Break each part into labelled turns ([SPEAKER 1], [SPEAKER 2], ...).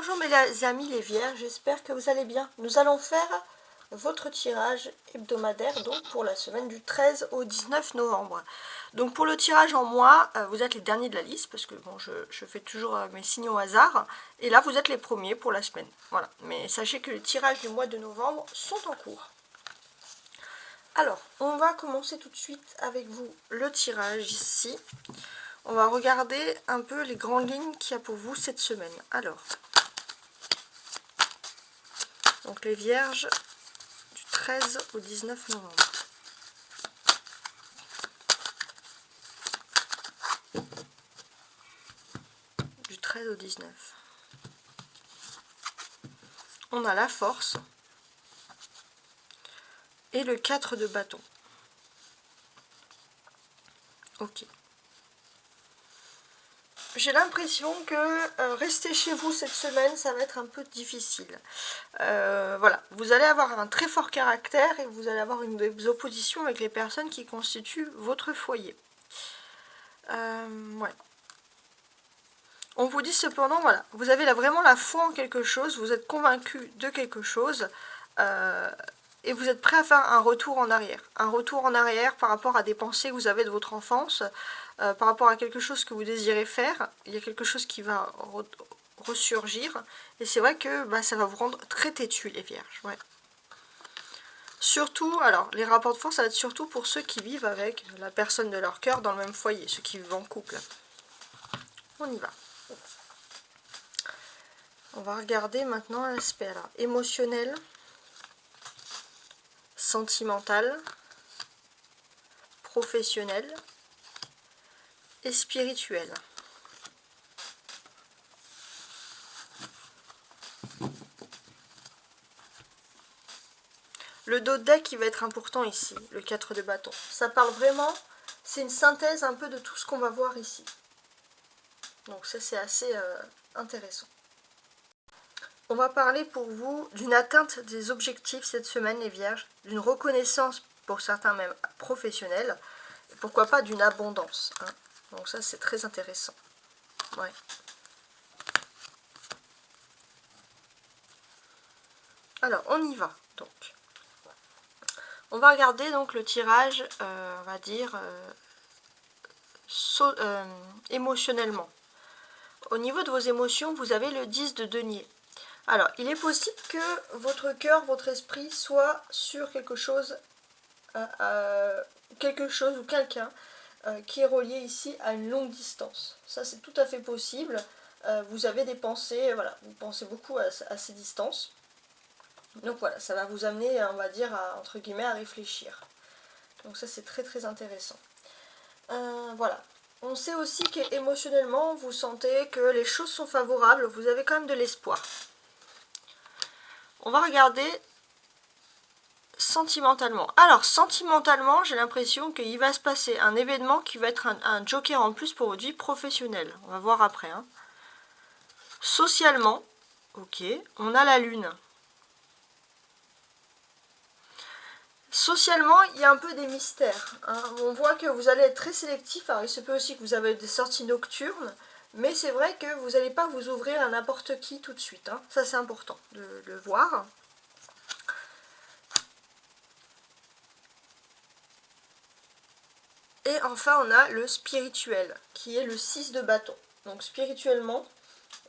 [SPEAKER 1] Bonjour mes amis les vierges, j'espère que vous allez bien. Nous allons faire votre tirage hebdomadaire donc pour la semaine du 13 au 19 novembre. Donc pour le tirage en mois, vous êtes les derniers de la liste parce que bon, je fais toujours mes signes au hasard. Et là vous êtes les premiers pour la semaine. Voilà, mais sachez que les tirages du mois de novembre sont en cours. Alors, on va commencer tout de suite avec vous le tirage ici. On va regarder un peu les grandes lignes qu'il y a pour vous cette semaine. Alors, donc les vierges du 13 au 19 novembre. Du 13 au 19. On a la force et le 4 de bâton. Ok. J'ai l'impression que rester chez vous cette semaine, ça va être un peu difficile. Voilà, vous allez avoir un très fort caractère et vous allez avoir des oppositions avec les personnes qui constituent votre foyer. Ouais. On vous dit cependant, voilà, vous avez là vraiment la foi en quelque chose, vous êtes convaincu de quelque chose, et vous êtes prêt à faire un retour en arrière. Un retour en arrière par rapport à des pensées que vous avez de votre enfance, par rapport à quelque chose que vous désirez faire. Il y a quelque chose qui va ressurgir, et c'est vrai que bah, ça va vous rendre très têtu les vierges. Ouais. Surtout, alors les rapports de force, ça va être surtout pour ceux qui vivent avec la personne de leur cœur dans le même foyer, ceux qui vivent en couple. On y va. On va regarder maintenant l'aspect émotionnel, sentimental, professionnel et spirituel. Le dos de deck qui va être important ici, le 4 de bâton. Ça parle vraiment, c'est une synthèse un peu de tout ce qu'on va voir ici. Donc ça c'est assez intéressant. On va parler pour vous d'une atteinte des objectifs cette semaine les vierges, d'une reconnaissance pour certains même professionnels, et pourquoi pas d'une abondance. Hein. Donc ça c'est très intéressant. Ouais. Alors on y va donc. On va regarder donc le tirage, on va dire, émotionnellement. Au niveau de vos émotions, vous avez le 10 de denier. Alors, il est possible que votre cœur, votre esprit soit sur quelque chose ou quelqu'un qui est relié ici à une longue distance. Ça, c'est tout à fait possible. Vous avez des pensées, voilà, vous pensez beaucoup à ces distances. Donc voilà, ça va vous amener, on va dire, entre guillemets, à réfléchir. Donc ça, c'est très très intéressant. Voilà. On sait aussi qu'émotionnellement, vous sentez que les choses sont favorables, vous avez quand même de l'espoir. On va regarder sentimentalement. Alors, sentimentalement, j'ai l'impression qu'il va se passer un événement qui va être un joker en plus pour votre vie professionnelle. On va voir après. Hein. Socialement, ok, on a la lune. Socialement, il y a un peu des mystères. Hein. On voit que vous allez être très sélectif. Alors, il se peut aussi que vous avez des sorties nocturnes. Mais c'est vrai que vous n'allez pas vous ouvrir à n'importe qui tout de suite. Hein. Ça, c'est important de le voir. Et enfin, on a le spirituel, qui est le 6 de bâton. Donc, spirituellement,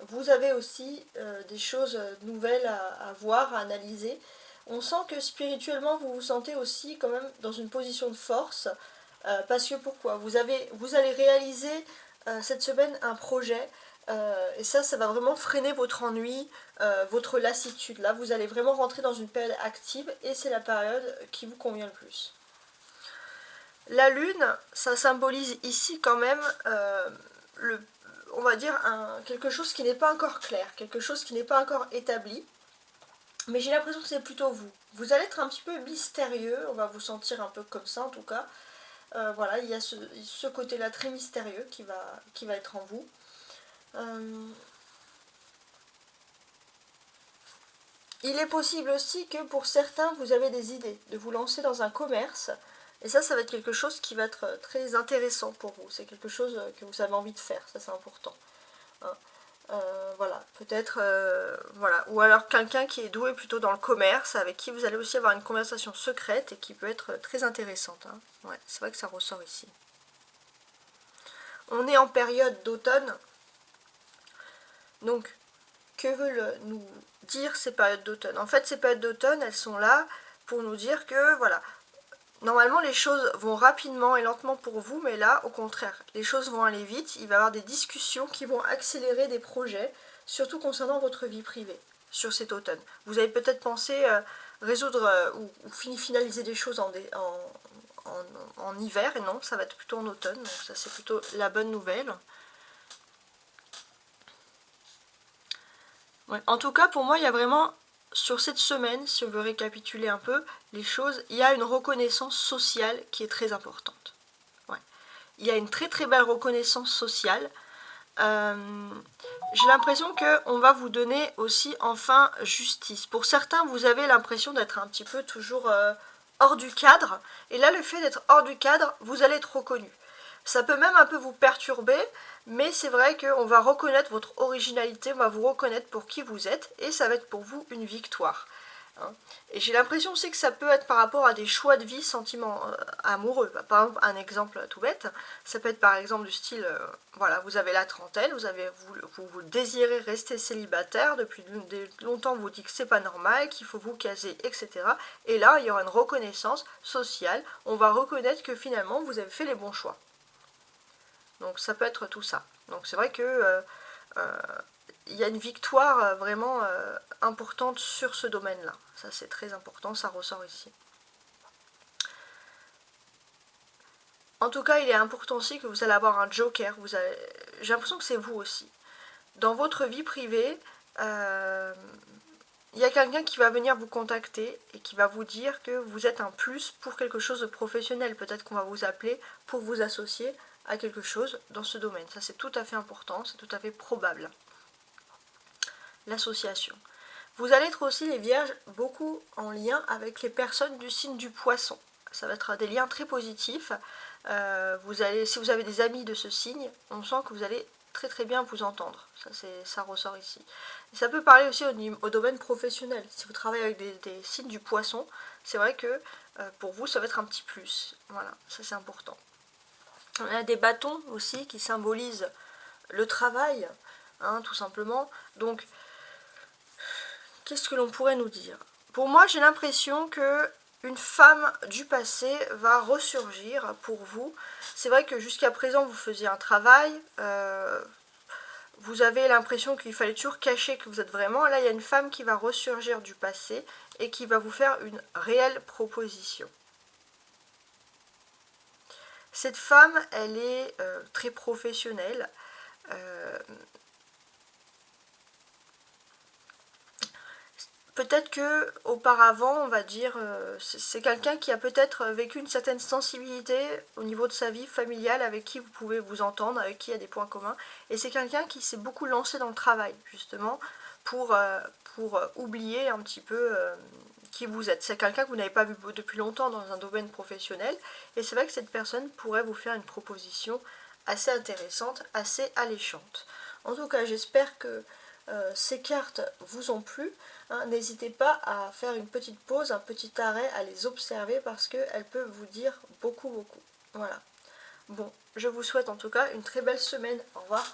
[SPEAKER 1] vous avez aussi des choses nouvelles à voir, à analyser. On sent que spirituellement, vous vous sentez aussi quand même dans une position de force. Parce que pourquoi vous allez réaliser cette semaine un projet. Et ça va vraiment freiner votre ennui, votre lassitude. Là, vous allez vraiment rentrer dans une période active. Et c'est la période qui vous convient le plus. La lune, ça symbolise ici quand même on va dire quelque chose qui n'est pas encore clair, quelque chose qui n'est pas encore établi. Mais j'ai l'impression que c'est plutôt vous. Vous allez être un petit peu mystérieux, on va vous sentir un peu comme ça en tout cas. Voilà, il y a ce côté-là très mystérieux qui va être en vous. Il est possible aussi que pour certains, vous avez des idées de vous lancer dans un commerce. Et ça va être quelque chose qui va être très intéressant pour vous. C'est quelque chose que vous avez envie de faire, ça c'est important. Hein. Voilà, peut-être, voilà, ou alors quelqu'un qui est doué plutôt dans le commerce, avec qui vous allez aussi avoir une conversation secrète et qui peut être très intéressante, hein. Ouais, c'est vrai que ça ressort ici. On est en période d'automne, donc que veulent nous dire ces périodes d'automne? En fait, ces périodes d'automne, elles sont là pour nous dire que, voilà, normalement les choses vont rapidement et lentement pour vous, mais là, au contraire, les choses vont aller vite, il va y avoir des discussions qui vont accélérer des projets, surtout concernant votre vie privée, sur cet automne. Vous avez peut-être pensé résoudre ou finaliser des choses en hiver, et non, ça va être plutôt en automne, donc ça c'est plutôt la bonne nouvelle. Ouais. En tout cas, pour moi, il y a vraiment, sur cette semaine, si on veut récapituler un peu les choses, il y a une reconnaissance sociale qui est très importante. Ouais. Il y a une très très belle reconnaissance sociale. J'ai l'impression qu'on va vous donner aussi enfin justice. Pour certains, vous avez l'impression d'être un petit peu toujours hors du cadre. Et là, le fait d'être hors du cadre, vous allez être reconnu. Ça peut même un peu vous perturber, mais c'est vrai qu'on va reconnaître votre originalité, on va vous reconnaître pour qui vous êtes, et ça va être pour vous une victoire. Et j'ai l'impression aussi que ça peut être par rapport à des choix de vie sentiments amoureux. Par exemple, un exemple tout bête, ça peut être par exemple du style, voilà, vous avez la trentaine, vous désirez rester célibataire, depuis longtemps vous dites que c'est pas normal, qu'il faut vous caser, etc. Et là, il y aura une reconnaissance sociale, on va reconnaître que finalement vous avez fait les bons choix. Donc ça peut être tout ça. Donc c'est vrai que il y a une victoire vraiment importante sur ce domaine-là. Ça c'est très important, ça ressort ici. En tout cas, il est important aussi que vous allez avoir un joker. J'ai l'impression que c'est vous aussi. Dans votre vie privée, il y a quelqu'un qui va venir vous contacter et qui va vous dire que vous êtes un plus pour quelque chose de professionnel. Peut-être qu'on va vous appeler pour vous associer à quelque chose dans ce domaine. Ça c'est tout à fait important, c'est tout à fait probable. L'association. Vous allez être aussi les vierges beaucoup en lien avec les personnes du signe du poisson. Ça va être des liens très positifs. Si vous avez des amis de ce signe, on sent que vous allez très très bien vous entendre. Ça ressort ici. Et ça peut parler aussi au domaine professionnel. Si vous travaillez avec des signes du poisson, c'est vrai que pour vous ça va être un petit plus. Voilà, ça c'est important. On a des bâtons aussi qui symbolisent le travail, hein, tout simplement. Donc, qu'est-ce que l'on pourrait nous dire? Pour moi, j'ai l'impression que une femme du passé va ressurgir pour vous. C'est vrai que jusqu'à présent, vous faisiez un travail, vous avez l'impression qu'il fallait toujours cacher que vous êtes vraiment. Là, il y a une femme qui va ressurgir du passé et qui va vous faire une réelle proposition. Cette femme, elle est très professionnelle. Peut-être que auparavant, on va dire, c'est quelqu'un qui a peut-être vécu une certaine sensibilité au niveau de sa vie familiale, avec qui vous pouvez vous entendre, avec qui il y a des points communs. Et c'est quelqu'un qui s'est beaucoup lancé dans le travail, justement, pour oublier un petit peu qui vous êtes. C'est quelqu'un que vous n'avez pas vu depuis longtemps dans un domaine professionnel. Et c'est vrai que cette personne pourrait vous faire une proposition assez intéressante, assez alléchante. En tout cas, j'espère que ces cartes vous ont plu. Hein, n'hésitez pas à faire une petite pause, un petit arrêt, à les observer parce qu'elles peuvent vous dire beaucoup. Voilà. Bon, je vous souhaite en tout cas une très belle semaine. Au revoir.